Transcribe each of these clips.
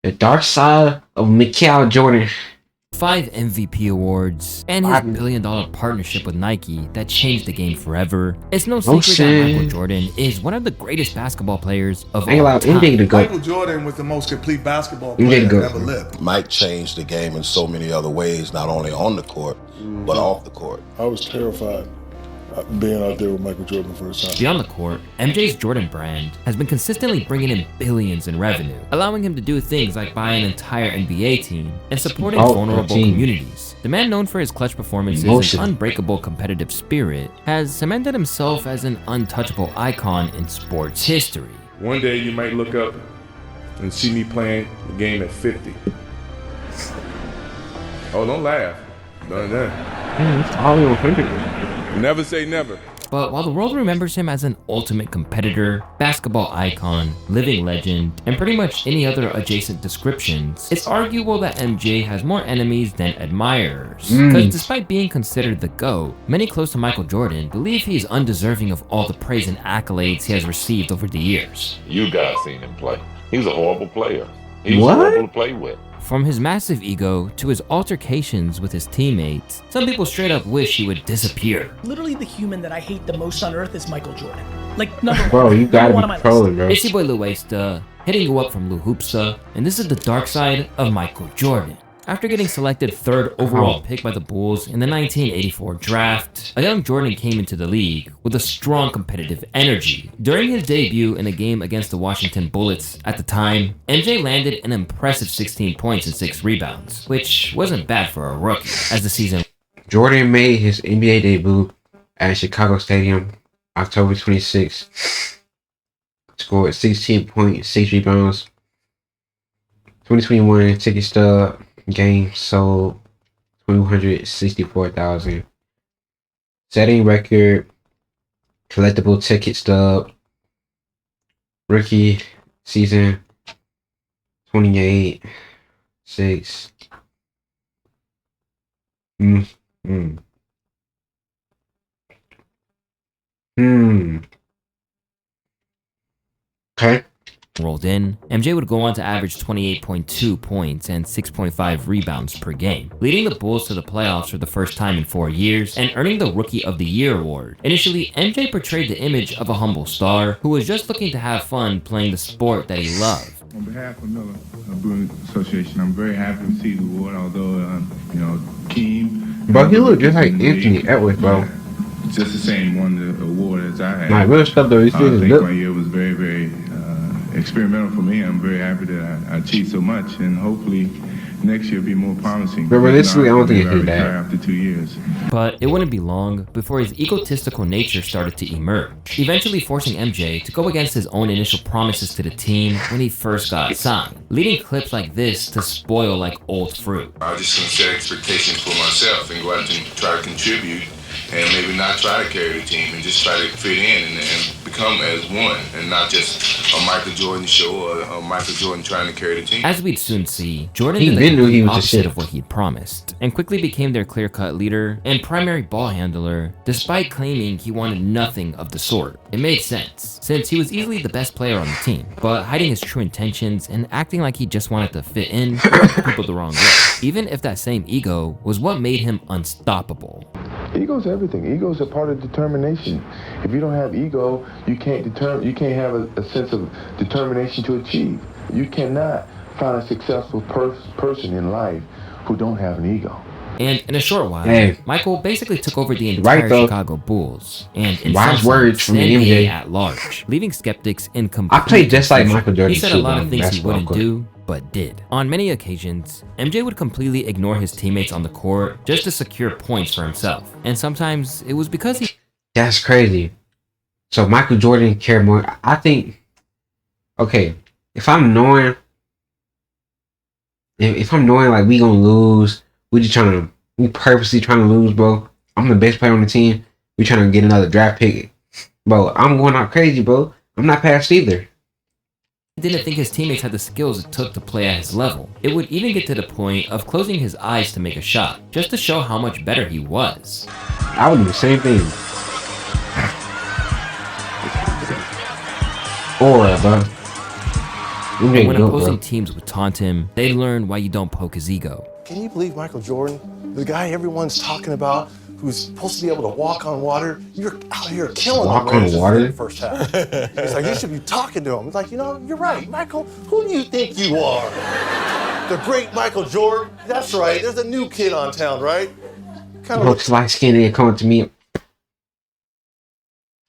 The dark side of Michael Jordan. 5 MVP awards, and his billion-dollar partnership with Nike that changed the game forever. It's no secret that Michael Jordan is one of the greatest basketball players of all time. Michael Jordan was the most complete basketball player that ever lived. Mike changed the game in so many other ways, not only on the court, but off the court. I was terrified being out there with Michael Jordan the first time. Beyond the court, MJ's Jordan brand has been consistently bringing in billions in revenue, allowing him to do things like buy an entire NBA team and supporting vulnerable communities. The man, known for his clutch performances and unbreakable competitive spirit, has cemented himself as an untouchable icon in sports history. One day you might look up and see me playing the game at 50. Oh, don't laugh. Never say never. But while the world remembers him as an ultimate competitor, basketball icon, living legend, and pretty much any other adjacent descriptions, it's arguable that MJ has more enemies than admirers. Because despite being considered the GOAT, many close to Michael Jordan believe he's undeserving of all the praise and accolades he has received over the years. You guys seen him play. He's a horrible player. He's horrible to play with. From his massive ego to his altercations with his teammates, some people straight up wish he would disappear. Literally the human that I hate the most on earth is Michael Jordan. Like, number one. Bro, you gotta be trolling, bro. It's your boy Lil Wasta, hitting you up from Lou Hoopsa, and this is the dark side of Michael Jordan. After getting selected 3rd overall pick by the Bulls in the 1984 draft, a young Jordan came into the league with a strong competitive energy. During his debut in a game against the Washington Bullets at the time, MJ landed an impressive 16 points and 6 rebounds, which wasn't bad for a rookie. As the season, Jordan made his NBA debut at Chicago Stadium October 26, scored 16 points, 6 rebounds. 2021 ticket stub. Game sold 264,000. Setting record, collectible ticket stub. Rookie season 28, 6. Okay. Rolled in, MJ would go on to average 28.2 points and 6.5 rebounds per game, leading the Bulls to the playoffs for the first time in 4 years and earning the Rookie of the Year award. Initially, MJ portrayed the image of a humble star who was just looking to have fun playing the sport that he loved. On behalf of Miller Brewing Association, I'm very happy to receive the award, although, Keem... Bro, he looked just like Anthony Edwards, bro. Just the same won the award as I had. Like, real stuff, though. I think my year was very, very experimental for me. I'm very happy that I achieved so much, and hopefully next year will be more promising. But realistically, I don't think he did that. After 2 years. But it wouldn't be long before his egotistical nature started to emerge, eventually forcing MJ to go against his own initial promises to the team when he first got signed, leading clips like this to spoil like old fruit. I just gonna set expectations for myself and go out and try to contribute, and maybe not try to carry the team and just try to fit in and become as one, and not just a Michael Jordan show or a Michael Jordan trying to carry the team. As we'd soon see, Jordan did the complete opposite of what he'd promised, and quickly became their clear-cut leader and primary ball handler, despite claiming he wanted nothing of the sort. It made sense, since he was easily the best player on the team, but hiding his true intentions and acting like he just wanted to fit in rubbed people the wrong way, even if that same ego was what made him unstoppable. Ego's everything. Ego's a part of determination. If you don't have ego, you can't have a sense of determination to achieve. You cannot find a successful person in life who don't have an ego. And in a short while, Michael basically took over the entire Chicago Bulls, and in wise words from the NBA at large, leaving skeptics in complete. I played just like Michael Jordan. He said a lot of things he wouldn't do, but did. On many occasions, MJ would completely ignore his teammates on the court just to secure points for himself. And sometimes it was because he... That's crazy. So Michael Jordan cared more. I think, okay, if I'm knowing like we gonna lose, we purposely trying to lose, bro. I'm the best player on the team. We trying to get another draft pick. Bro, I'm going out crazy, bro. I'm not past either. Didn't think his teammates had the skills it took to play at his level. It would even get to the point of closing his eyes to make a shot, just to show how much better he was. I would do the same thing. Aura, bro. And when opposing teams would taunt him, they'd learn why you don't poke his ego. Can you believe Michael Jordan, the guy everyone's talking about, who's supposed to be able to walk on water? You're out here killing him right in the first half. It's like, you should be talking to him. It's like, you know, you're right, Michael. Who do you think you are? The great Michael Jordan? That's right. There's a new kid on town, right? Kind of looks like skin and coming to me,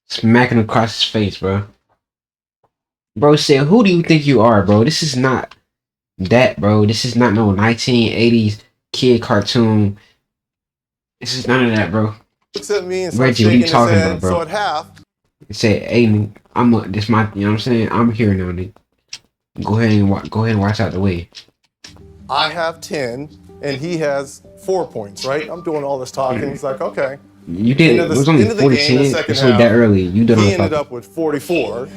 smacking across his face, bro. Bro said, "Who do you think you are, bro? This is not that, bro. This is not no 1980s kid cartoon. This is none of that, bro." Looks at me and starts Reggie, what are you shaking talking his head. about, bro? So at half, He said, "Hey, this my, you know what I'm saying? I'm here now, nigga. Go ahead and watch out the way." I have 10, and he has 4 points, right? I'm doing all this talking. He's like, okay. You did. It was only 40-10. So that early. You done. He ended up with 44,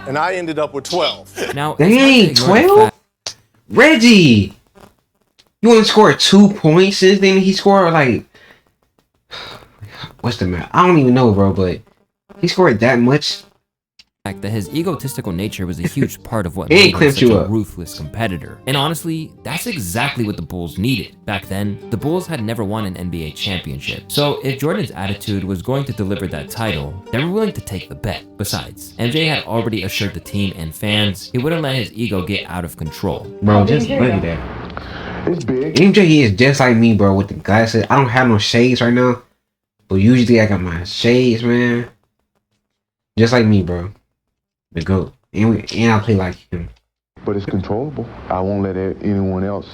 and I ended up with 12. Now, dang, 12? Reggie, you only scored 2 points since then. He scored like, what's the matter? I don't even know, bro. But he scored that much. That his egotistical nature was a huge part of what made him such a ruthless competitor. And honestly, that's exactly what the Bulls needed. Back then, the Bulls had never won an NBA championship. So if Jordan's attitude was going to deliver that title, they were willing to take the bet. Besides, MJ had already assured the team and fans he wouldn't let his ego get out of control. Bro, just look at that. It's big. MJ is just like me, bro, with the glasses. I don't have no shades right now, but usually I got my shades, man. Just like me, bro. The GOAT. And I play like him. But it's controllable. I won't let anyone else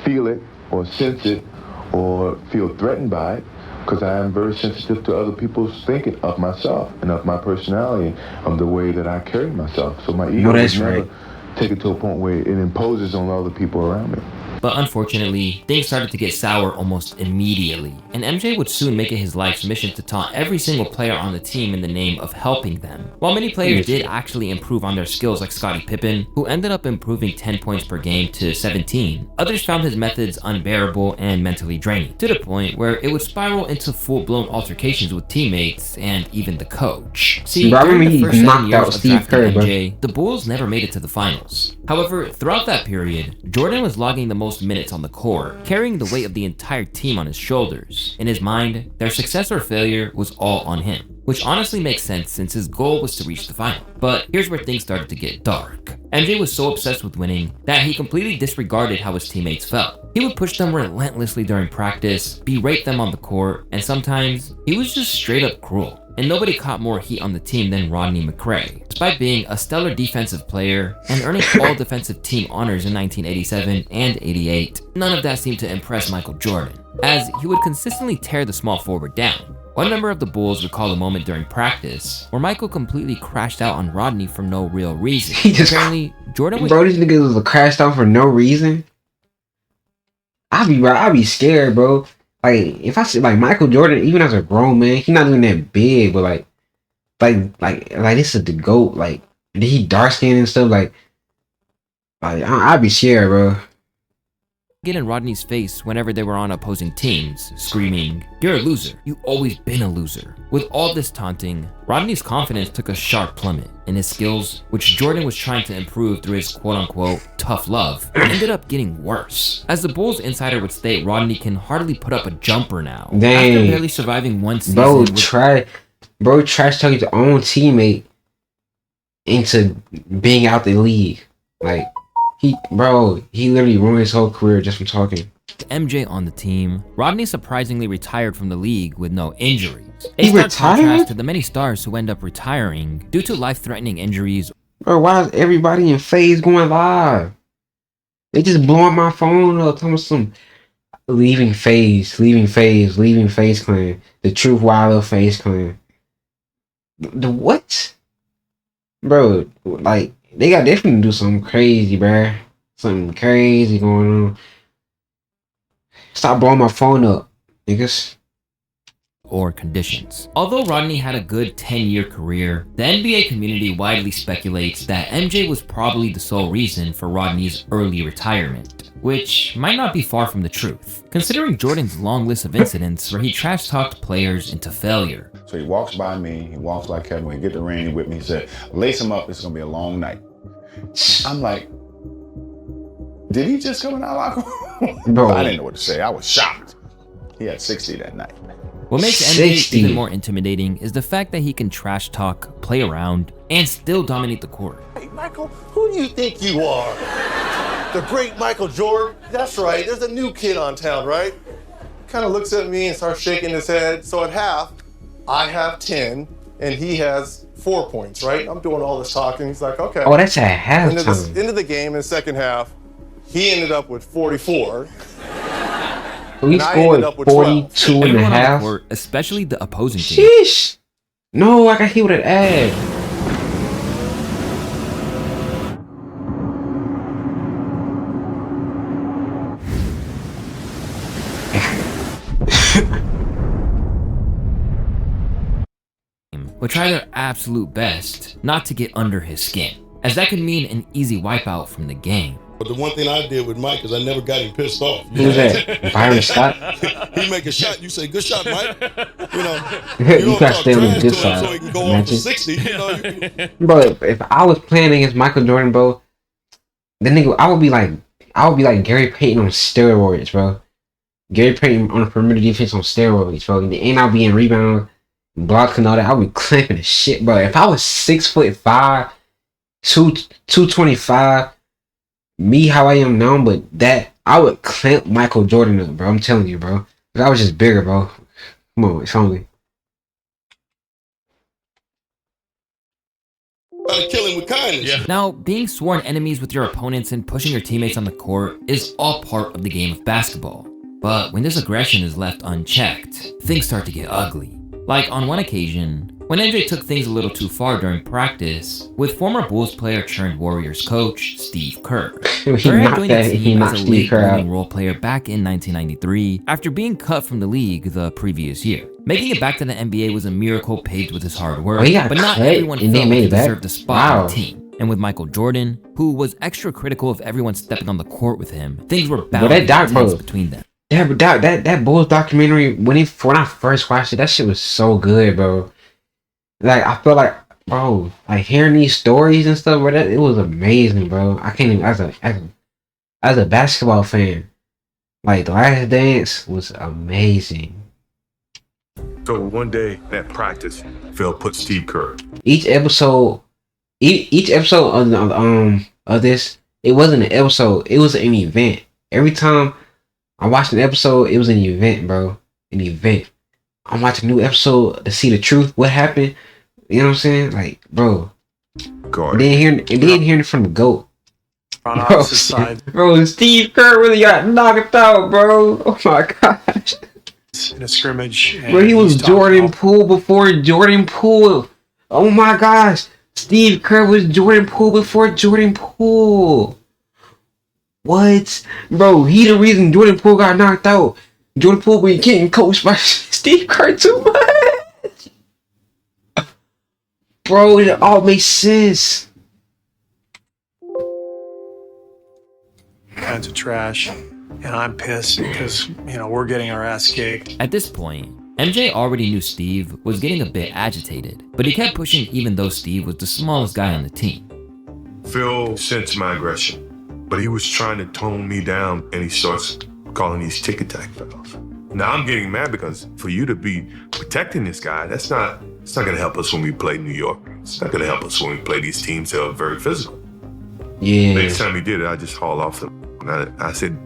feel it or sense it or feel threatened by it, because I am very sensitive to other people's thinking of myself and of my personality, of the way that I carry myself. So my ego is never take it to a point where it imposes on other people around me. But unfortunately, things started to get sour almost immediately, and MJ would soon make it his life's mission to taunt every single player on the team in the name of helping them. While many players did actually improve on their skills, like Scottie Pippen, who ended up improving 10 points per game to 17, others found his methods unbearable and mentally draining, to the point where it would spiral into full-blown altercations with teammates and even the coach. See, during the first 7 years of drafting MJ, the Bulls never made it to the finals. However, throughout that period, Jordan was logging the most minutes on the court, carrying the weight of the entire team on his shoulders. In his mind, their success or failure was all on him, which honestly makes sense since his goal was to reach the final. But here's where things started to get dark. MJ was so obsessed with winning that he completely disregarded how his teammates felt. He would push them relentlessly during practice, berate them on the court, and sometimes he was just straight up cruel. And nobody caught more heat on the team than Rodney McRae. Despite being a stellar defensive player and earning all defensive team honors in 1987 and 88, none of that seemed to impress Michael Jordan, as he would consistently tear the small forward down. One member of the Bulls recalled a moment during practice where Michael completely crashed out on Rodney for no real reason. Apparently, Jordan was— Bro, these niggas was crashed out for no reason. I'd be scared, bro. Like, if I see like Michael Jordan, even as a grown man, he's not even that big, but like this is the GOAT. Like, did he dark skin and stuff? Like I'd be scared, bro. Get in Rodney's face whenever they were on opposing teams, screaming, "You're a loser. You've always been a loser." With all this taunting, Rodney's confidence took a sharp plummet, and his skills, which Jordan was trying to improve through his quote-unquote tough love, ended up getting worse. As the Bulls insider would state, Rodney can hardly put up a jumper now. Dang. After barely surviving one season. Bro, trash talking his own teammate into being out the league. Like, he literally ruined his whole career just from talking. MJ on the team, Rodney surprisingly retired from the league with no injuries. He retired? Contrast to the many stars who end up retiring due to life-threatening injuries. Bro, why is everybody in FaZe going live? They just blowing my phone up, telling me some leaving FaZe clan. The Truth Wilder FaZe clan. The what? Bro, like, they definitely do something crazy, bruh. Something crazy going on. Stop blowing my phone up, niggas. Or conditions. Although Rodney had a good 10-year career, the NBA community widely speculates that MJ was probably the sole reason for Rodney's early retirement, which might not be far from the truth, considering Jordan's long list of incidents where he trash-talked players into failure. So he walks by me, he walks by Kevin, we get the ring with me, he said, lace him up, it's gonna be a long night. I'm like, did he just come in our locker room? Bro. I didn't know what to say, I was shocked. He had 60 that night. What makes 60. MJ even more intimidating is the fact that he can trash talk, play around, and still dominate the court. Hey, Michael, who do you think you are? The great Michael Jordan? That's right, there's a new kid on town, right? Kind of looks at me and starts shaking his head. So at half, I have 10 and he has 4 points, right? I'm doing all this talking. He's like, okay. Oh, that's at halftime. Into the game in the second half, he ended up with 44. We scored 42 and a Everyone on the half. court, especially the opposing team. Sheesh. No, I got hit with an ad. Would try their absolute best not to get under his skin, as that could mean an easy wipeout from the game. But the one thing I did with Mike is I never got him pissed off. Who's that? Byron Scott? He make a shot, you say, good shot, Mike. You know, You gotta stay on the good side. so he can go off to 60. You know, Bro, if I was playing against Michael Jordan, bro, the nigga, I would be like Gary Payton on steroids, bro. Gary Payton on the perimeter defense on steroids, bro. And I'll be in rebound, blocks and all that. I'll be clamping the shit, bro. If I was 6'5", 225, me how I am now, but that I would clamp Michael Jordan up, bro. I'm telling you, bro. If I was just bigger, bro. Come on, it's only. kill him with kindness. Yeah. Now, being sworn enemies with your opponents and pushing your teammates on the court is all part of the game of basketball. But when this aggression is left unchecked, things start to get ugly. Like on one occasion, when MJ took things a little too far during practice with former Bulls player turned Warriors coach Steve Kerr. Kerr had joined the team as a late blooming role player back in 1993 after being cut from the league the previous year. Making it back to the NBA was a miracle paved with his hard work, but not everyone felt he deserved a spot on the team. And with Michael Jordan, who was extra critical of everyone stepping on the court with him, things were bound to be tense between them. Yeah, but that Bulls documentary, when I first watched it, that shit was so good, bro. Like, I feel like, bro, like hearing these stories and stuff, bro, it was amazing, bro. I can't even, as a basketball fan, like, The Last Dance was amazing. So one day at practice, Phil put Steve Kerr. Each episode of this, it wasn't an episode, it was an event. Every time I watched an episode, it was an event, bro. An event. I'm watching a new episode to see the truth, what happened. You know what I'm saying? Like, bro. And then hearing it from the GOAT. On opposite side. Bro, Steve Kerr really got knocked out, bro. Oh my gosh. In a scrimmage. Bro, he was Jordan Poole before Jordan Poole. Oh my gosh. Steve Kerr was Jordan Poole before Jordan Poole. What? Bro, he the reason Jordan Poole got knocked out. Jordan Poole be getting coached by Steve Kerr too much. Bro, it all makes sense. Kinds of trash. And I'm pissed because, we're getting our ass kicked. At this point, MJ already knew Steve was getting a bit agitated, but he kept pushing even though Steve was the smallest guy on the team. Phil sensed my aggression, but he was trying to tone me down, and he starts calling these tick-attack fouls. Now I'm getting mad because for you to be protecting this guy, it's not gonna help us when we play New York. It's not gonna help us when we play these teams that are very physical. Yeah. Next time he did it, I just hauled off him. And I said,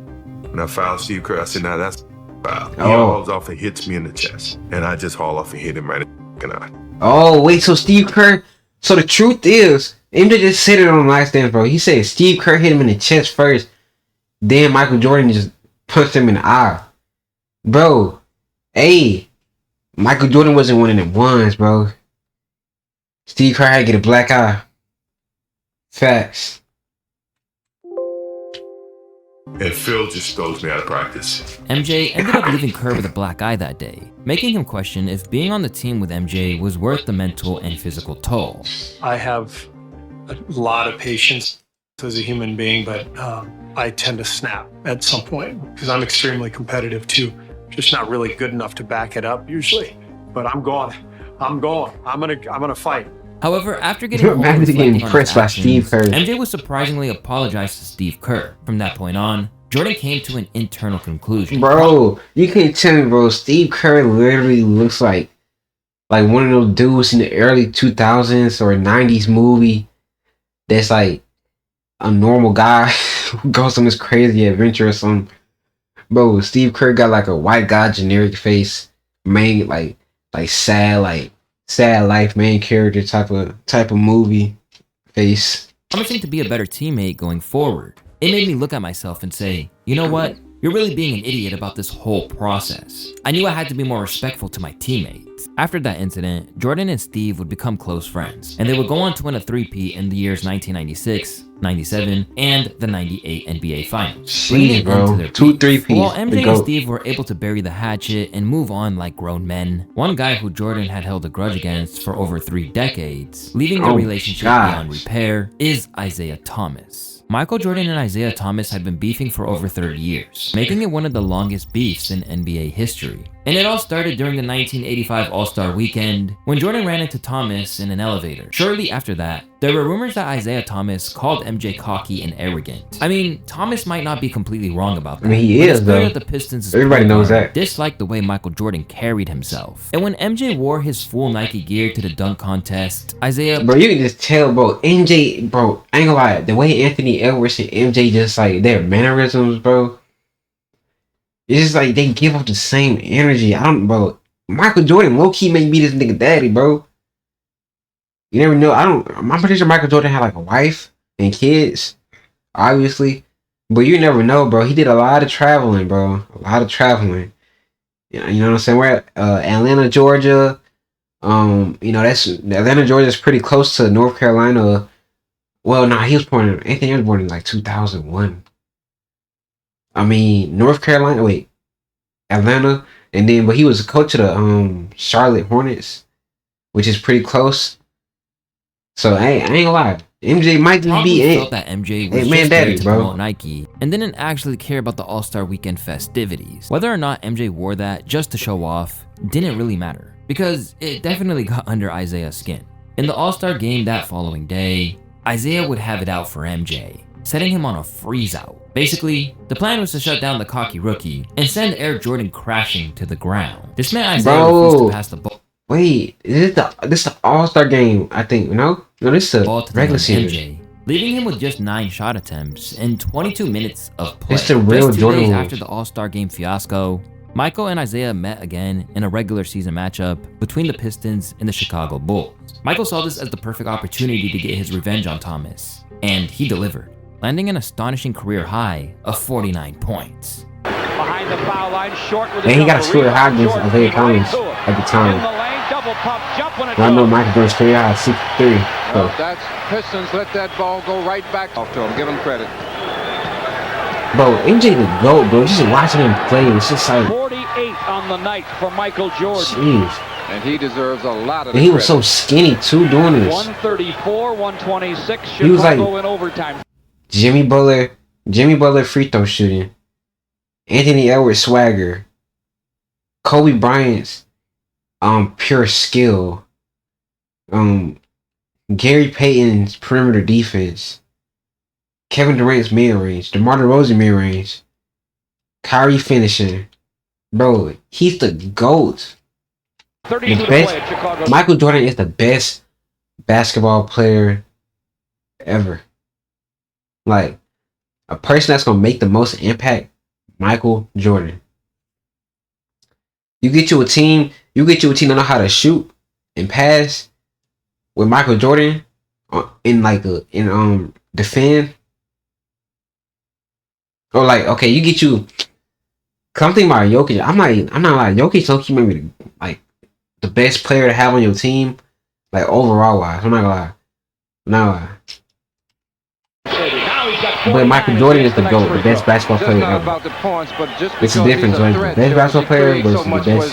when I fouled Steve Kerr, I said, now that's foul. He hauls off and hits me in the chest. And I just haul off and hit him right in the eye. Oh, wait, so Steve Kerr, so the truth is, MJ just said it on the Last Dance, bro. He said Steve Kerr hit him in the chest first, then Michael Jordan just punched him in the eye. Bro, hey, Michael Jordan wasn't one of them ones, bro. Steve Kerr had to get a black eye. Facts. And Phil just throws me out of practice. MJ ended up leaving Kerr with a black eye that day, making him question if being on the team with MJ was worth the mental and physical toll. I have a lot of patience as a human being, but I tend to snap at some point because I'm extremely competitive too. Just not really good enough to back it up usually, but I'm going I'm going. I'm gonna fight. However, after getting home and reflecting on his actions, MJ would surprisingly apologize to Steve Kerr. From that point on, Jordan came to an internal conclusion. Bro, you can't tell me, bro. Steve Kerr literally looks like one of those dudes in the early 2000s or 90s movie that's like a normal guy who goes on this crazy adventure or something. Bro, Steve Kerr got like a white guy generic face, main like sad life main character type of movie face. Promising to be a better teammate going forward. It made me look at myself and say, you know what? You're really being an idiot about this whole process. I knew I had to be more respectful to my teammates. After that incident, Jordan and Steve would become close friends, and they would go on to win a three-peat in the years 1996, 97, and the 98 NBA Finals. Bringing it into their two three-peats. While MJ and Steve were able to bury the hatchet and move on like grown men, one guy who Jordan had held a grudge against for over 3 decades, leaving their relationship beyond repair, is Isaiah Thomas. Michael Jordan and Isaiah Thomas had been beefing for over 30 years, making it one of the longest beefs in NBA history. And it all started during the 1985 All-Star Weekend, when Jordan ran into Thomas in an elevator. Shortly after that, there were rumors that Isaiah Thomas called MJ cocky and arrogant. I mean, Thomas might not be completely wrong about that. I mean, he is, though. The Pistons' everybody knows that. Disliked the way Michael Jordan carried himself. And when MJ wore his full Nike gear to the dunk contest, Isaiah... Bro, you can just tell, bro, MJ, bro, I ain't gonna lie, the way Anthony Edwards and MJ just like, their mannerisms, bro, it's just like they give off the same energy. Bro, Michael Jordan low-key make me this nigga daddy, bro. You never know. I'm pretty sure Michael Jordan had like a wife and kids, obviously. But you never know, bro. He did a lot of traveling, bro. A lot of traveling. You know what I'm saying? We're at Atlanta, Georgia. Atlanta, Georgia is pretty close to North Carolina. Well, nah, Anthony was born in like 2001. I mean, North Carolina, Atlanta. But he was a coach of the Charlotte Hornets, which is pretty close. So I ain't gonna lie, MJ might just be felt that MJ was just there to promote Nike and didn't actually care about the All-Star Weekend festivities. Whether or not MJ wore that just to show off didn't really matter, because it definitely got under Isaiah's skin. In the All-Star game that following day, Isaiah would have it out for MJ, setting him on a freeze-out. Basically, the plan was to shut down the cocky rookie and send Air Jordan crashing to the ground. This meant Isaiah refused to pass the ball. Wait, this the All-Star game, I think, no, this is the regular series. Leaving him with just 9 shot attempts and 22 minutes of play. It's the real just 2 Jordan days moves. after the All-Star game fiasco, Michael and Isaiah met again in a regular season matchup between the Pistons and the Chicago Bulls. Michael saw this as the perfect opportunity to get his revenge on Thomas, and he delivered, landing an astonishing career high of 49 points. Behind the foul line, short with And he got a career high against Isaiah Thomas at the time. I know Michael Jordan's career high 63. Well, that's Pistons. Let that ball go right back off to him. Give him credit. Bro, MJ the GOAT, bro. Just watching him play, it's just like 48 on the night for Michael Jordan. Jeez. And he deserves a lot of And he was so skinny too doing this. 134, 126. He was like Chicago in overtime. Jimmy Butler free throw shooting. Anthony Edwards swagger. Kobe Bryant's pure skill. Gary Payton's perimeter defense. Kevin Durant's mid-range. DeMar DeRozan mid-range. Kyrie finishing. Bro, he's the GOAT. The best. Michael Jordan is the best basketball player ever. Like, a person that's gonna make the most impact, Michael Jordan. You get you a team that know how to shoot and pass with Michael Jordan in defend. Or like, okay, you get you. Cause I'm thinking about Jokic. I'm not like Jokic. Low-key maybe like the best player to have on your team, like overall wise. I'm not gonna lie. But Michael Jordan is the GOAT, the best basketball player ever. It's a difference, right? The best basketball player versus the best,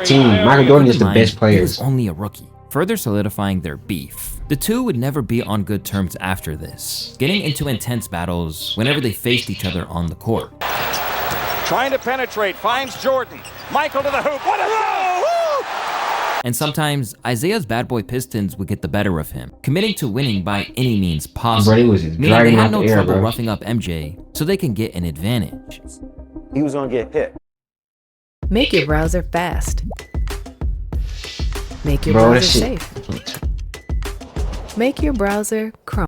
team. Michael Jordan is the best player. He was only a rookie, further solidifying their beef. The two would never be on good terms after this, getting into intense battles whenever they faced each other on the court. Trying to penetrate, finds Jordan. Michael to the hoop. What a throw! And sometimes, Isaiah's bad boy Pistons would get the better of him, committing to winning by any means possible. Bro, he was just meaning they dragging had out no the air, trouble bro. roughing up MJ so they can get an advantage. He was gonna get hit. Make your browser fast. Make your Bro, that browser shit. safe. Make your browser Chrome.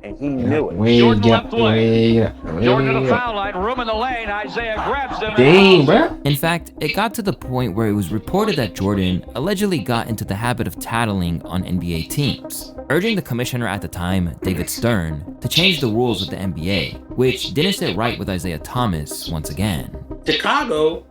And he knew it. Jordan left way. Jordan to the foul line, room in the lane. Isaiah grabs him. Dang, bro. In fact, it got to the point where it was reported that Jordan allegedly got into the habit of tattling on NBA teams, urging the commissioner at the time, David Stern, to change the rules of the NBA, which didn't sit right with Isaiah Thomas once again. Chicago,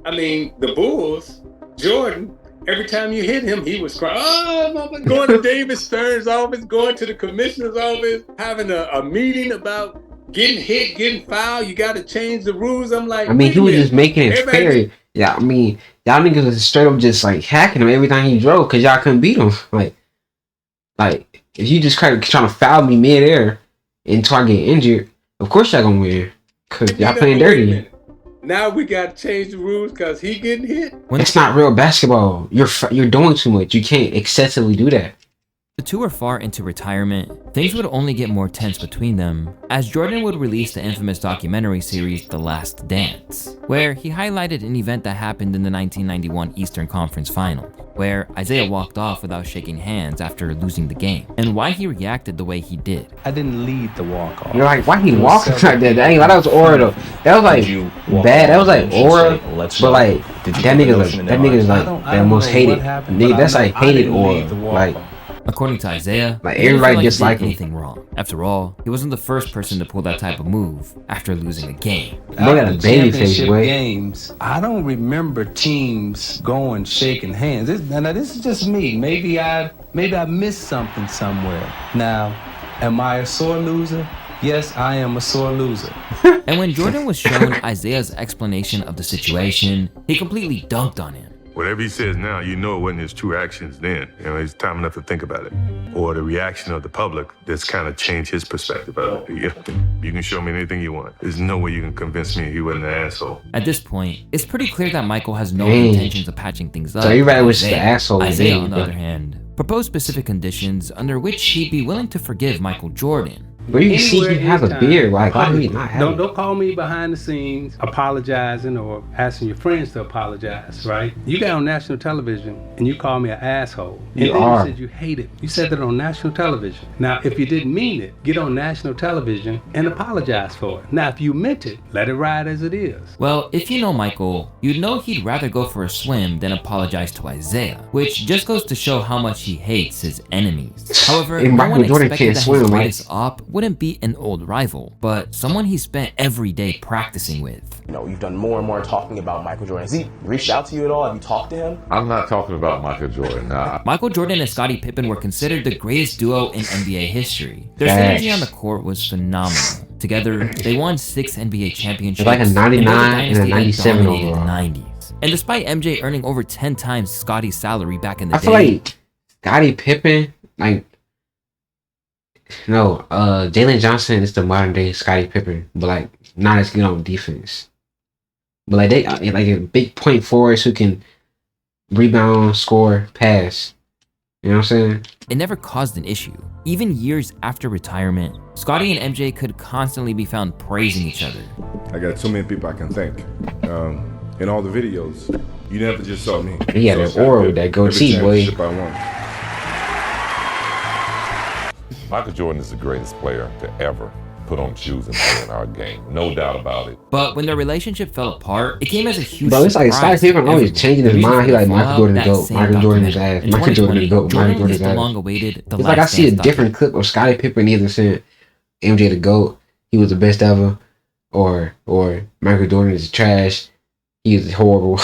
I mean, the Bulls, Jordan, every time you hit him, he was crying, oh, mama, going to David Stern's office, going to the commissioner's office, having a meeting about getting hit, getting fouled. You got to change the rules. I'm like, I mean, he was just making it fair. Yeah, I mean, y'all niggas was straight up just like hacking him every time he drove because y'all couldn't beat him. Like if you just trying to foul me midair until I get injured, of course y'all gonna win because y'all playing dirty. Now we got to change the rules because he getting hit. It's not real basketball. You're doing too much. You can't excessively do that. The two were far into retirement. Things would only get more tense between them as Jordan would release the infamous documentary series The Last Dance, where he highlighted an event that happened in the 1991 Eastern Conference Finals, where Isaiah walked off without shaking hands after losing the game, and why he reacted the way he did. I didn't lead the walk-off. You're like, why he walking like that? Dang, that was aura though. That was like bad. That was like aura, but like that nigga's like the most hated. Nigga, that's like hated aura. Like. According to Isaiah, like he didn't everybody feel disliked he did him. anything wrong. After all, he wasn't the first person to pull that type of move after losing a game. Bro got a baby face, boy. Games, I don't remember teams going shaking hands. Now this is just me. Maybe I missed something somewhere. Now, am I a sore loser? Yes, I am a sore loser. And when Jordan was shown Isaiah's explanation of the situation, he completely dunked on him. Whatever he says now, you know it wasn't his true actions then. You know, it's time enough to think about it. Or the reaction of the public that's kind of changed his perspective of it. You can show me anything you want. There's no way you can convince me he wasn't an asshole. At this point, it's pretty clear that Michael has no intentions of patching things up. So everybody was the asshole. Isaiah, on the other hand, proposed specific conditions under which he'd be willing to forgive Michael Jordan. But you see he has a beard, like why do he not have it? Don't call me behind the scenes apologizing or asking your friends to apologize, right? You got on national television and you call me an asshole. And You then are. you said you hate it. You said that on national television. Now, if you didn't mean it, get on national television and apologize for it. Now, if you meant it, let it ride as it is. Well, if you know Michael, you'd know he'd rather go for a swim than apologize to Isaiah, which just goes to show how much he hates his enemies. However, And no Michael one Jordan expected can't that swim, his right? greatest op wouldn't be an old rival, but someone he spent every day practicing with. You know, you've done more and more talking about Michael Jordan. Has he reached out to you at all? Have you talked to him? I'm not talking about Michael Jordan. Nah. Michael Jordan and Scottie Pippen were considered the greatest duo in NBA history. Their Facts. synergy on the court was phenomenal. Together, they won 6 NBA championships. It's like a 99 and a built 97 dominated overall. the 90s. And despite MJ earning over 10 times Scottie's salary back in the I day, feel like Scottie Pippen, Jalen Johnson is the modern day Scottie Pippen, but like not as good on defense. But like they like a big point forwards who can rebound, score, pass. You know what I'm saying? it never caused an issue. Even years after retirement, Scottie and MJ could constantly be found praising each other. I got so many people I can thank. In all the videos, you never just saw me. He had an aura with that goatee, boy. Michael Jordan is the greatest player to ever put on shoes and play in our game. No doubt about it. But when their relationship fell apart, it came as a huge Bro, it's like surprise Scottie Pippen always to changing his everyone. mind. He like The Michael Jordan the fallout, GOAT. that same Michael Jordan is documentary. ass. In Michael Jordan the 2020, GOAT. Jordan Michael Jordan released is the ass. long-awaited The It's like I Last see a Dance different clip of Scottie Pippen either saying MJ the GOAT, he was the best ever, or Michael Jordan is trash, he is horrible.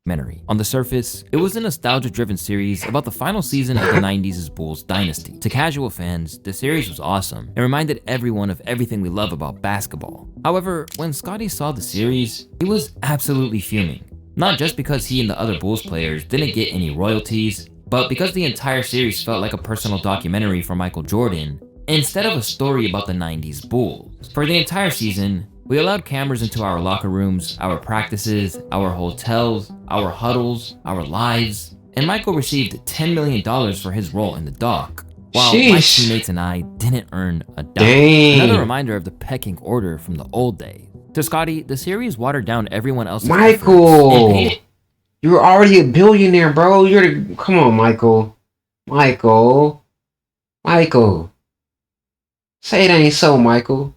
documentary. On the surface, it was a nostalgia-driven series about the final season of the 90s Bulls dynasty. To casual fans, the series was awesome and reminded everyone of everything we love about basketball. However, when Scottie saw the series, he was absolutely fuming. Not just because he and the other Bulls players didn't get any royalties, but because the entire series felt like a personal documentary for Michael Jordan, instead of a story about the 90s Bulls. For the entire season, we allowed cameras into our locker rooms, our practices, our hotels, our huddles, our lives, and Michael received $10 million for his role in the doc, while my Sheesh. teammates and I didn't earn a dime. Dang. Another reminder of the pecking order from the old days. To Scotty, the series watered down everyone else's Michael, you're already a billionaire, bro. Come on, Michael. Michael. Say it ain't so, Michael.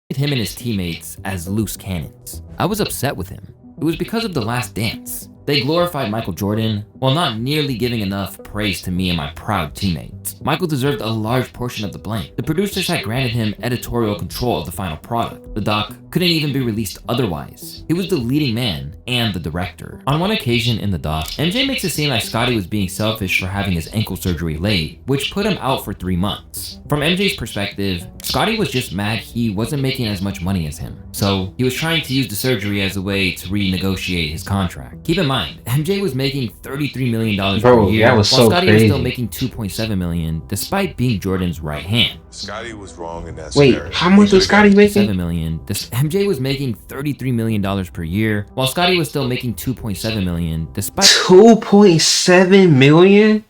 Him and his teammates as loose cannons. I was upset with him. It was because of The Last Dance. They glorified Michael Jordan while not nearly giving enough praise to me and my proud teammates. Michael deserved a large portion of the blame. The producers had granted him editorial control of the final product. The doc couldn't even be released otherwise. He was the leading man and the director. On one occasion in the doc, MJ makes it seem like Scotty was being selfish for having his ankle surgery late, which put him out for 3 months. From MJ's perspective, Scotty was just mad he wasn't making as much money as him. So he was trying to use the surgery as a way to renegotiate his contract. Keep in mind, MJ was making $33 million per year, while Scotty was still making $2.7 million, despite being Jordan's right hand. Scotty was wrong in that Wait, scenario. how much was Scotty making? $7 million. MJ was making $33 million per year, while Scotty was still making $2.7 million, despite $2.7 million?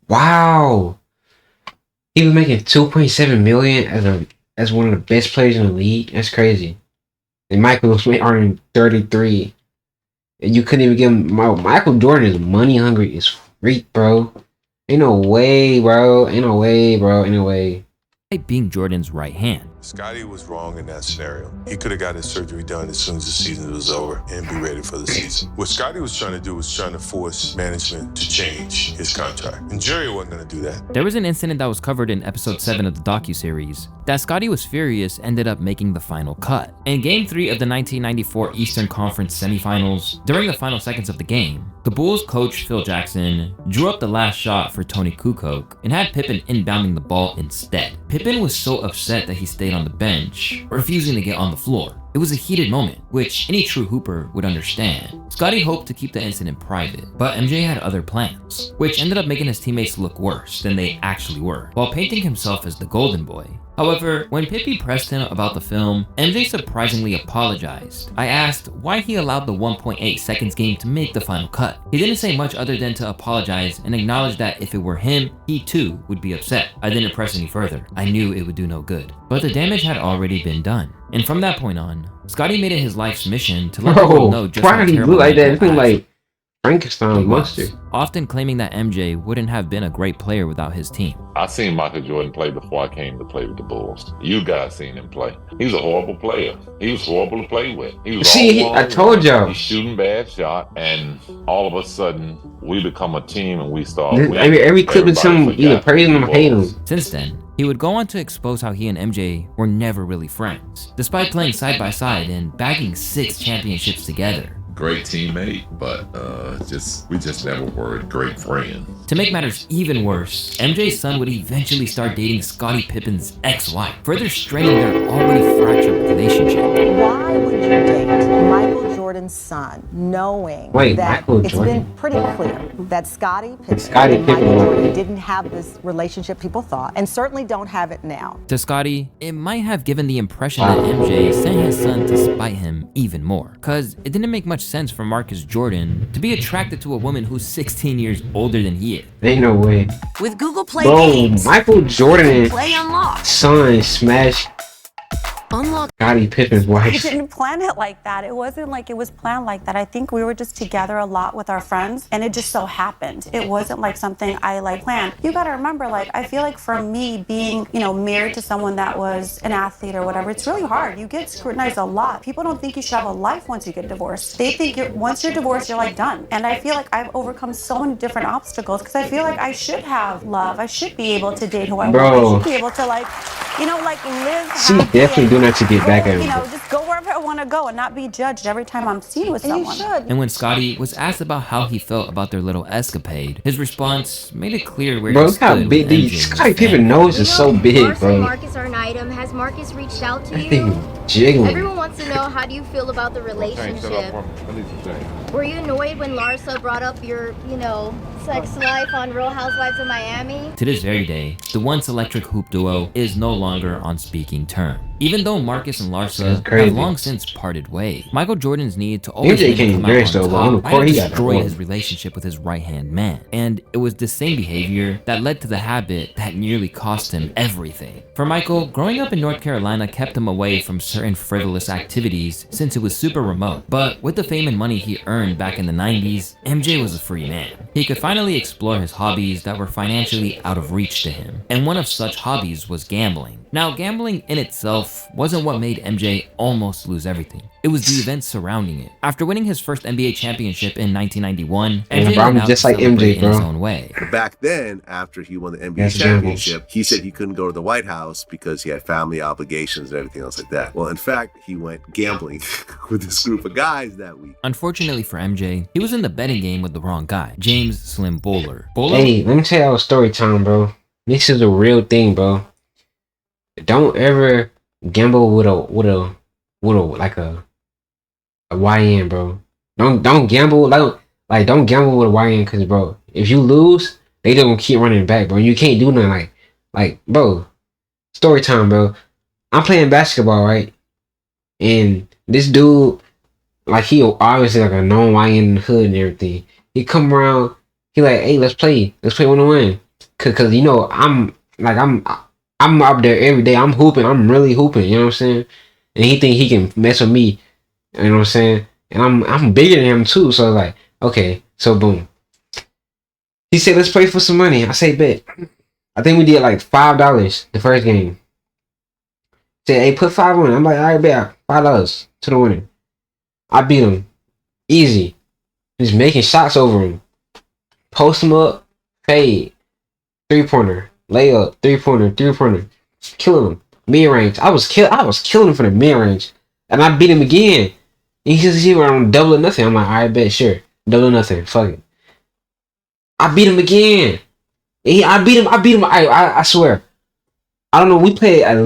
Wow. He was making $2.7 million as one of the best players in the league. That's crazy. And Michael was earning 33, and you couldn't even give him. Michael Jordan is money hungry as freak, bro. Ain't no way, bro. being Jordan's right hand. Scotty was wrong in that scenario. He could have got his surgery done as soon as the season was over and be ready for the season. What Scotty was trying to do was trying to force management to change his contract. And Jerry wasn't going to do that. There was an incident that was covered in episode 7 of the docuseries that Scotty was furious ended up making the final cut. In Game 3 of the 1994 Eastern Conference semifinals, during the final seconds of the game, the Bulls coach Phil Jackson drew up the last shot for Tony Kukoc and had Pippen inbounding the ball instead. Pippen was so upset that he stayed on the bench, refusing to get on the floor. It was a heated moment, which any true hooper would understand. Scotty hoped to keep the incident private, but MJ had other plans, which ended up making his teammates look worse than they actually were, while painting himself as the golden boy. However, when Pippi pressed him about the film, MJ surprisingly apologized. I asked why he allowed the 1.8 seconds game to make the final cut. He didn't say much other than to apologize and acknowledge that if it were him, he too would be upset. I didn't press any further. I knew it would do no good. But the damage had already been done. And from that point on, Scotty made it his life's mission to let the world know just how terrible like that. It like Frankenstein monster. Often claiming that MJ wouldn't have been a great player without his team. I seen Michael Jordan play before I came to play with the Bulls. You guys seen him play. He was a horrible player. He was horrible to play with. He was I told y'all. He's shooting bad shot, and all of a sudden we become a team and we start. Every clip is him either praising him or hating him. Since then, he would go on to expose how he and MJ were never really friends, despite playing side by side and bagging 6 championships together. Great teammate, but we just never were great friends. To make matters even worse, MJ's son would eventually start dating Scottie Pippen's ex-wife, further straining their already fractured relationship. Why would you date Michael Jordan's son, knowing that it's been pretty clear that Scottie Pippen and Michael Jordan didn't have this relationship people thought, and certainly don't have it now? To Scotty, it might have given the impression that MJ sent his son to spite him even more, cause it didn't make much sense for Marcus Jordan to be attracted to a woman who's 16 years older than he is. Ain't no way. With Google Play Bro, Games, Michael Jordan Play Unlocked. son smashed Scottie Pippen's wife. I didn't plan it like that. It wasn't like it was planned like that. I think we were just together a lot with our friends, and it just so happened. It wasn't like something I planned. You gotta remember, I feel like for me being, married to someone that was an athlete or whatever, it's really hard. You get scrutinized a lot. People don't think you should have a life once you get divorced. They think once you're divorced, you're done. And I feel like I've overcome so many different obstacles because I feel like I should have love. I should be able to date who I want. I should be able to live. She definitely do not to get back at him. Just go wherever I want to go and not be judged every time I'm seen with someone. And when Scotty was asked about how he felt about their little escapade, his response made it clear where he stood. Look how big Scottie Pippen nose is so big, bro. Marcus are an item. Has Marcus reached out to you? I think jiggling. Everyone wants to know, how do you feel about the relationship? Were you annoyed when Larsa brought up your, sex life on Real Housewives of Miami? To this very day, the once electric hoop duo is no longer on speaking terms. Even though Marcus and Larsa crazy. have long since parted ways, Michael Jordan's need to always make him come out embarrassed though, but on the on top court, might he have got destroyed the his relationship with his right-hand man. And it was this same behavior that led to the habit that nearly cost him everything. For Michael, growing up in North Carolina kept him away from certain frivolous activities since it was super remote. But with the fame and money he earned back in the 90s, MJ was a free man. He could finally explore his hobbies that were financially out of reach to him. And one of such hobbies was gambling. Now, gambling in itself wasn't what made MJ almost lose everything. It was the events surrounding it. After winning his first NBA championship in 1991, MJ went out just to like celebrate MJ, in his bro. own way. Back then, after he won the NBA That's championship, he said he couldn't go to the White House because he had family obligations and everything else like that. Well, in fact, he went gambling with this group of guys that week. Unfortunately for MJ, he was in the betting game with the wrong guy, James Slim Bowler. Hey, let me tell y'all a story time, bro. This is a real thing, bro. Don't ever gamble with a YN, bro. Don't gamble like don't gamble with a YN, cause bro, if you lose, they don't keep running back, bro. You can't do nothing like bro. Story time, bro. I'm playing basketball, right? And this dude, like he obviously like a known YN in the hood and everything. He come around, he like, hey, let's play 1-on-1. Cause you know I'm up there every day. I'm hooping. I'm really hooping. You know what I'm saying? And he think he can mess with me. You know what I'm saying? And I'm bigger than him too. So like, okay. So boom. He said, let's play for some money. I say bet. I think we did like $5 the first game. Said, hey, put 5 on it. I'm like, all right, bet $5 to the winner. I beat him. Easy. Just making shots over him. Post him up. Fade. 3-pointer. Layup. 3-pointer. Killing him. Mid-range. I was killing him for the mid-range. And I beat him again. And he were on double or nothing. I'm like, alright, bet, sure. Double or nothing. Fuck it. I beat him again. I beat him. I swear. I don't know. We played like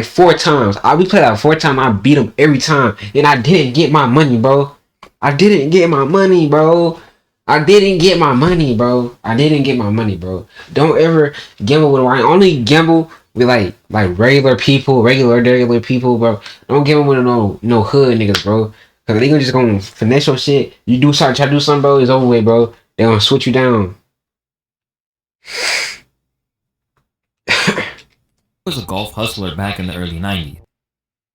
4 times. We played like 4 times. I beat him every time. And I didn't get my money, bro. I didn't get my money, bro. Don't ever gamble with I only gamble with like regular people, bro. Don't gamble with no hood niggas, bro. Cause they just gonna finesse your shit. You try to do something, bro, it's over with, bro. They gonna switch you down. Was a golf hustler back in the early 90s.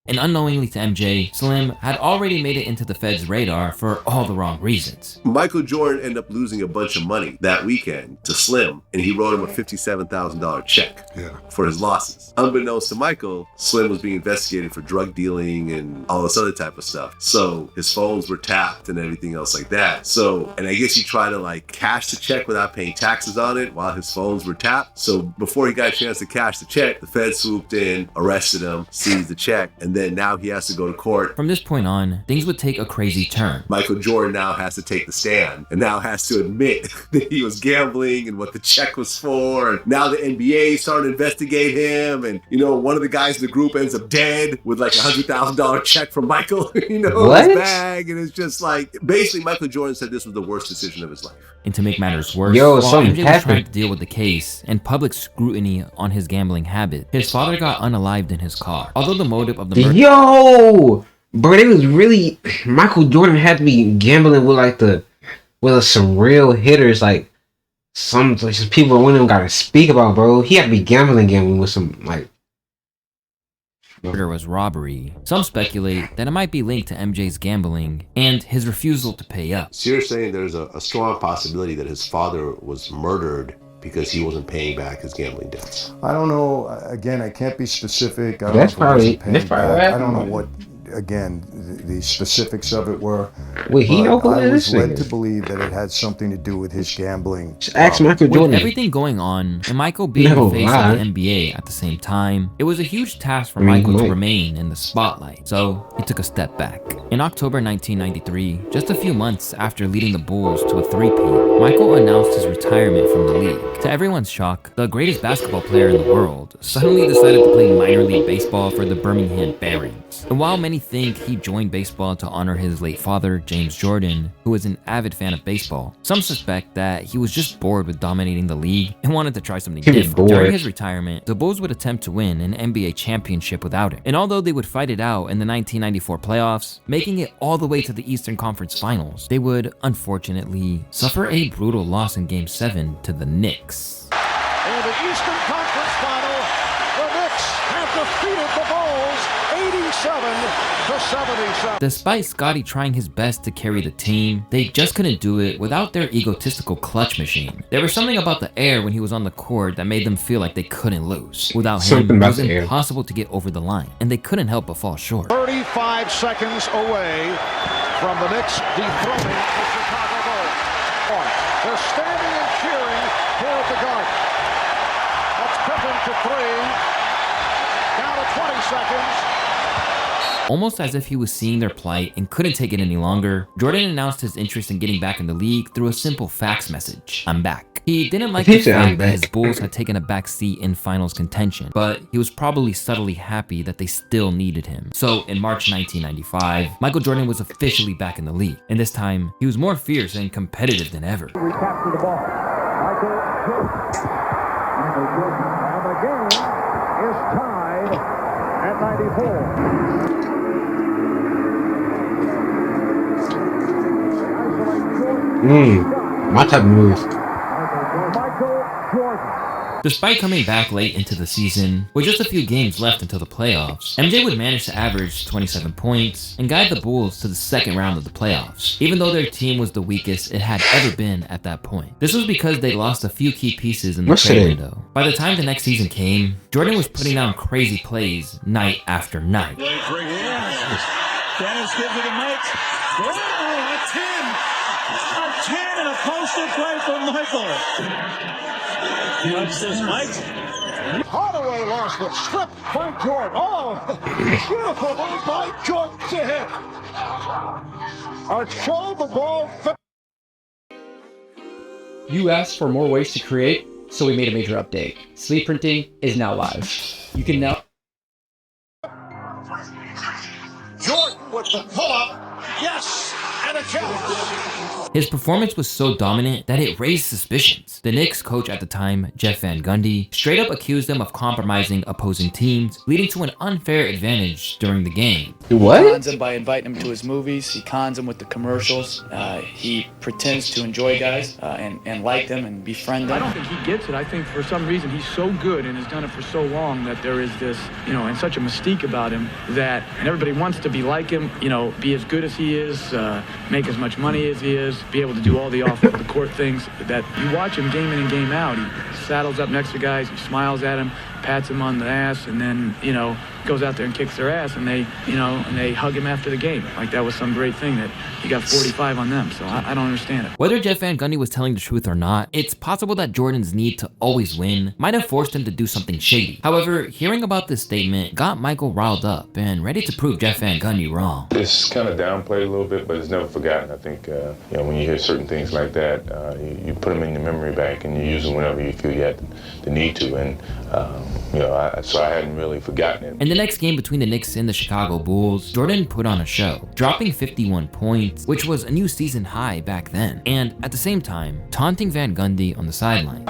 And unknowingly to MJ, Slim had already made it into the Fed's radar for all the wrong reasons. Michael Jordan ended up losing a bunch of money that weekend to Slim, and he wrote him a $57,000 check for his losses. Unbeknownst to Michael, Slim was being investigated for drug dealing and all this other type of stuff. So his phones were tapped and everything else like that. So, and I guess he tried to like cash the check without paying taxes on it while his phones were tapped. So before he got a chance to cash the check, the Fed swooped in, arrested him, seized the check, and then now he has to go to court. From this point on, things would take a crazy turn. Michael Jordan now has to take the stand and now has to admit that he was gambling and what the check was for. And now the NBA started to investigate him, and you know, one of the guys in the group ends up dead with like $100,000 check from Michael, you know, in his bag. And it's just like, basically Michael Jordan said this was the worst decision of his life. And to make matters worse, while MJ was trying to deal with the case and public scrutiny on his gambling habit, his father got unalived in his car. Although the motive of the murder— Yo! Bro, it was really— Michael Jordan had to be gambling with some real hitters, like some people when them gotta speak about, bro. He had to be gambling with some like— murder was robbery. Some speculate that it might be linked to MJ's gambling and his refusal to pay up. So you're saying there's a strong possibility that his father was murdered because he wasn't paying back his gambling debts? I don't know. Again, I can't be specific. I don't That's know if it wasn't probably paying back. right. I don't know what, again, the specifics of it were. Wait, he know who I it was is? led to believe that it had something to do with his gambling. Ask Michael Jordan. With everything going on and Michael being the face of the NBA at the same time, it was a huge task for Michael to remain in the spotlight. So he took a step back. In October 1993, just a few months after leading the Bulls to a three-peat, Michael announced his retirement from the league. To everyone's shock, the greatest basketball player in the world suddenly decided to play minor league baseball for the Birmingham Barons. And while many think he joined baseball to honor his late father, James Jordan, who was an avid fan of baseball. Some suspect that he was just bored with dominating the league and wanted to try something different. During his retirement, the Bulls would attempt to win an NBA championship without him. And although they would fight it out in the 1994 playoffs, making it all the way to the Eastern Conference Finals, they would, unfortunately, suffer a brutal loss in Game 7 to the Knicks. In the Eastern Conference Final, the Knicks have defeated the Bulls 87-77. Despite Scottie trying his best to carry the team, they just couldn't do it without their egotistical clutch machine. There was something about the air when he was on the court that made them feel like they couldn't lose. Without him, it was impossible to get over the line, and they couldn't help but fall short. 35 seconds away from the Knicks dethroning the Chicago Bulls. They're standing and cheering here at the Garden. That's Pippen to 3. Down to 20 seconds. Almost as if he was seeing their plight and couldn't take it any longer, Jordan announced his interest in getting back in the league through a simple fax message: "I'm back." He didn't like the fact that his Bulls had taken a back seat in finals contention, but he was probably subtly happy that they still needed him. So in March 1995, Michael Jordan was officially back in the league, and this time he was more fierce and competitive than ever. Recapture the ball. Michael Jordan. And the game is tied at 94. My type of move. Despite coming back late into the season, with just a few games left until the playoffs, MJ would manage to average 27 points and guide the Bulls to the second round of the playoffs, even though their team was the weakest it had ever been at that point. This was because they lost a few key pieces in the trade window. By the time the next season came, Jordan was putting down crazy plays night after night. Dennis gives it to Mike. Oh, a 10! A 10 and a poster play for Michael. Watch this, Mike. Hardaway lost it. Stripped by Jordan. Oh, beautiful by Jordan to hit. A show the ball. You asked for more ways to create, so we made a major update. Sleeve printing is now live. You can now... Jordan with the pull-up. Yes! And a challenge. His performance was so dominant that it raised suspicions. The Knicks coach at the time, Jeff Van Gundy, straight up accused him of compromising opposing teams, leading to an unfair advantage during the game. What? He cons him by inviting him to his movies. He cons him with the commercials. He pretends to enjoy guys and like them and befriend them. I don't think he gets it. I think for some reason he's so good and has done it for so long that there is this, and such a mystique about him and everybody wants to be like him, be as good as he is, make as much money as he is, be able to do all the off-the-court things that you watch him game in and game out. He saddles up next to guys, he smiles at him, pats him on the ass, and then, goes out there and kicks their ass, and they hug him after the game. Like that was some great thing that he got 45 on them, so I don't understand it. Whether Jeff Van Gundy was telling the truth or not, it's possible that Jordan's need to always win might have forced him to do something shady. However, hearing about this statement got Michael riled up and ready to prove Jeff Van Gundy wrong. It's kind of downplayed a little bit, but it's never forgotten. I think, when you hear certain things like that, you put them in your memory bank and you use them whenever you feel you have the need to. And, so I hadn't really forgotten it. In the next game between the Knicks and the Chicago Bulls, Jordan put on a show, dropping 51 points, which was a new season high back then, and at the same time, taunting Van Gundy on the sideline.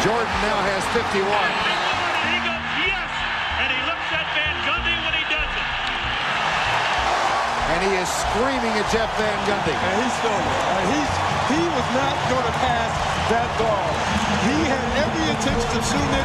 Jordan now has 51. And he is screaming at Jeff Van Gundy. And he's still he was not going to pass that ball. He had every intention of shooting it.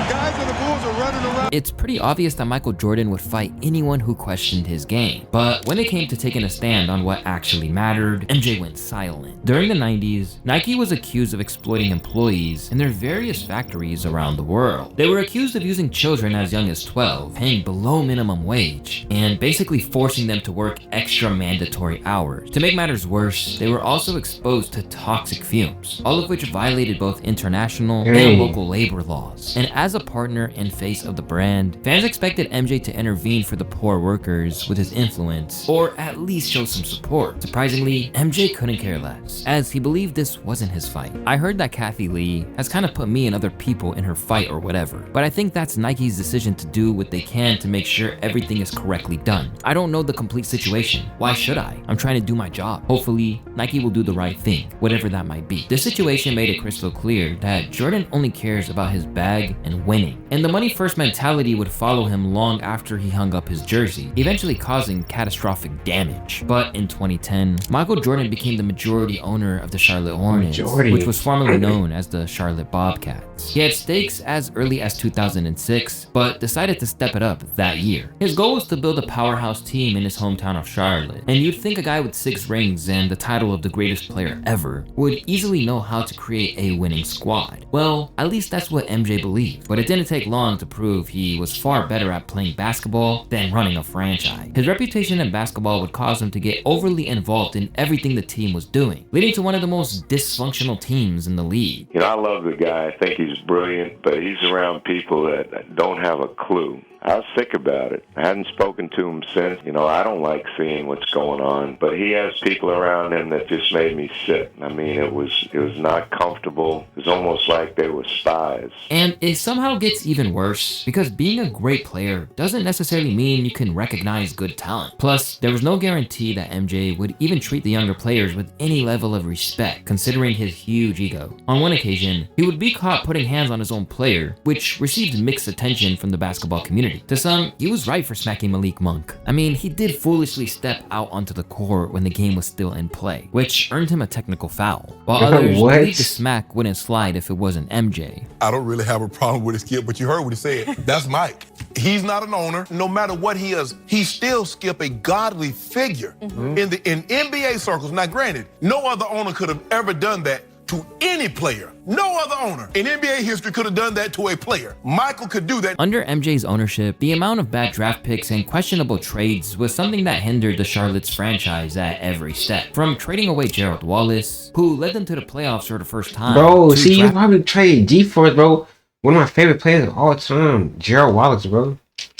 Guys on the Bulls are running around. It's pretty obvious that Michael Jordan would fight anyone who questioned his game. But when it came to taking a stand on what actually mattered, MJ went silent. During the 90s, Nike was accused of exploiting employees in their various factories around the world. They were accused of using children as young as 12, paying below minimum wage, and basically forcing them to work extra mandatory hours. To make matters worse, they were also exposed to toxic fumes, all of which violated both international and local labor laws. And as a partner and face of the brand, fans expected MJ to intervene for the poor workers with his influence, or at least show some support. Surprisingly, MJ couldn't care less, as he believed this wasn't his fight. I heard that Kathy Lee has kind of put me and other people in her fight or whatever, but I think that's Nike's decision to do what they can to make sure everything is correctly done. I don't know the complete situation. Why should I? I'm trying to do my job. Hopefully, Nike will do the right thing, whatever that might be. This situation made it crystal clear that Jordan only cares about his bag and winning, and the money first mentality would follow him long after he hung up his jersey, eventually causing catastrophic damage. But in 2010, Michael Jordan became the majority owner of the Charlotte Hornets, which was formerly known as the Charlotte Bobcats. He had stakes as early as 2006, but decided to step it up that year. His goal was to build a powerhouse team in his hometown of Charlotte, and you'd think a guy with 6 rings and the title of the greatest player ever would easily know how to create a winning squad. Well, at least that's what MJ believed, but it didn't take long to prove he was far better at playing basketball than running a franchise. His reputation in basketball would cause him to get overly involved in everything the team was doing, leading to one of the most dysfunctional teams in the league. You know, I love the guy. I think he's brilliant, but he's around people that don't have a clue. I was sick about it. I hadn't spoken to him since. You know, I don't like seeing what's going on, but he has people around him that just made me sick. I mean, it was not comfortable. It was almost like they were spies. And it somehow gets even worse, because being a great player doesn't necessarily mean you can recognize good talent. Plus, there was no guarantee that MJ would even treat the younger players with any level of respect, considering his huge ego. On one occasion, he would be caught putting hands on his own player, which received mixed attention from the basketball community. To some, he was right for smacking Malik Monk. I mean, he did foolishly step out onto the court when the game was still in play, which earned him a technical foul, while others believed the smack wouldn't slide if it wasn't MJ. I don't really have a problem with his skip, but you heard what he said. That's Mike. He's not an owner. No matter what he is, he still Skip a godly figure in NBA circles. Now, granted, no other owner could have ever done that to any player. No other owner in NBA history could have done that to a player. Michael could do that. Under MJ's ownership, the amount of bad draft picks and questionable trades was something that hindered the Charlotte's franchise at every step. From trading away Gerald Wallace, who led them to the playoffs for the first time. Bro, see, you probably trade G-Force, bro. One of my favorite players of all time, Gerald Wallace, bro.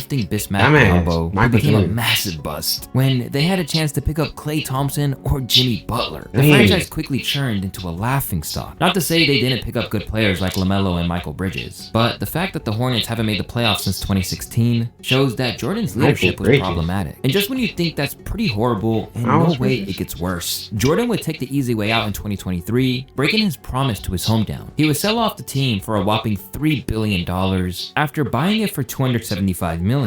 Bismack combo became a massive bust when they had a chance to pick up Klay Thompson or Jimmy Butler. The franchise quickly churned into a laughingstock. Not to say they didn't pick up good players like LaMelo and Michael Bridges, but the fact that the Hornets haven't made the playoffs since 2016 shows that Jordan's leadership was problematic. And just when you think that's pretty horrible, in no way it gets worse. Jordan would take the easy way out in 2023, breaking his promise to his hometown. He would sell off the team for a whopping $3 billion after buying it for $275 million.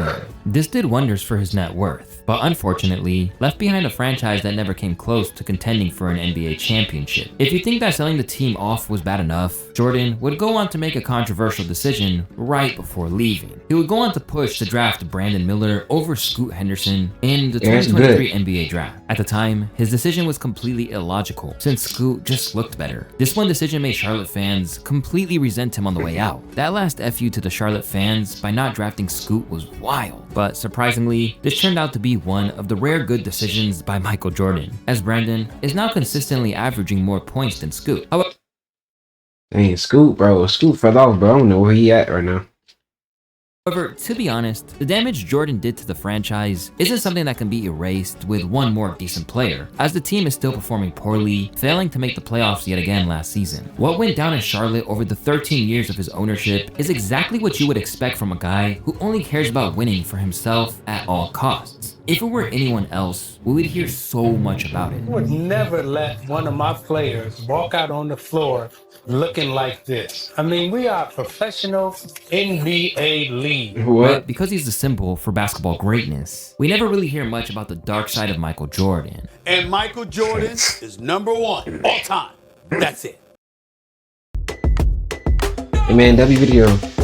This did wonders for his net worth, but unfortunately left behind a franchise that never came close to contending for an NBA championship. If you think that selling the team off was bad enough, Jordan would go on to make a controversial decision right before leaving. He would go on to push to draft Brandon Miller over Scoot Henderson in the 2023 NBA draft. At the time, his decision was completely illogical, since Scoot just looked better. This one decision made Charlotte fans completely resent him on the way out. That last FU to the Charlotte fans by not drafting Scoot was wild, but surprisingly, this turned out to be one of the rare good decisions by Michael Jordan, as Brandon is now consistently averaging more points than Scoot. Dang, Scoot, bro. Scoot fell off, bro. I don't know where he at right now. However, to be honest, the damage Jordan did to the franchise isn't something that can be erased with one more decent player, as the team is still performing poorly, failing to make the playoffs yet again last season. What went down in Charlotte over the 13 years of his ownership is exactly what you would expect from a guy who only cares about winning for himself at all costs. If it were anyone else, we would hear so much about it. I would never let one of my players walk out on the floor looking like this. I mean, we are a professional NBA league. But because he's the symbol for basketball greatness, we never really hear much about the dark side of Michael Jordan. And Michael Jordan is #1 all time. That's it. Hey man, W video.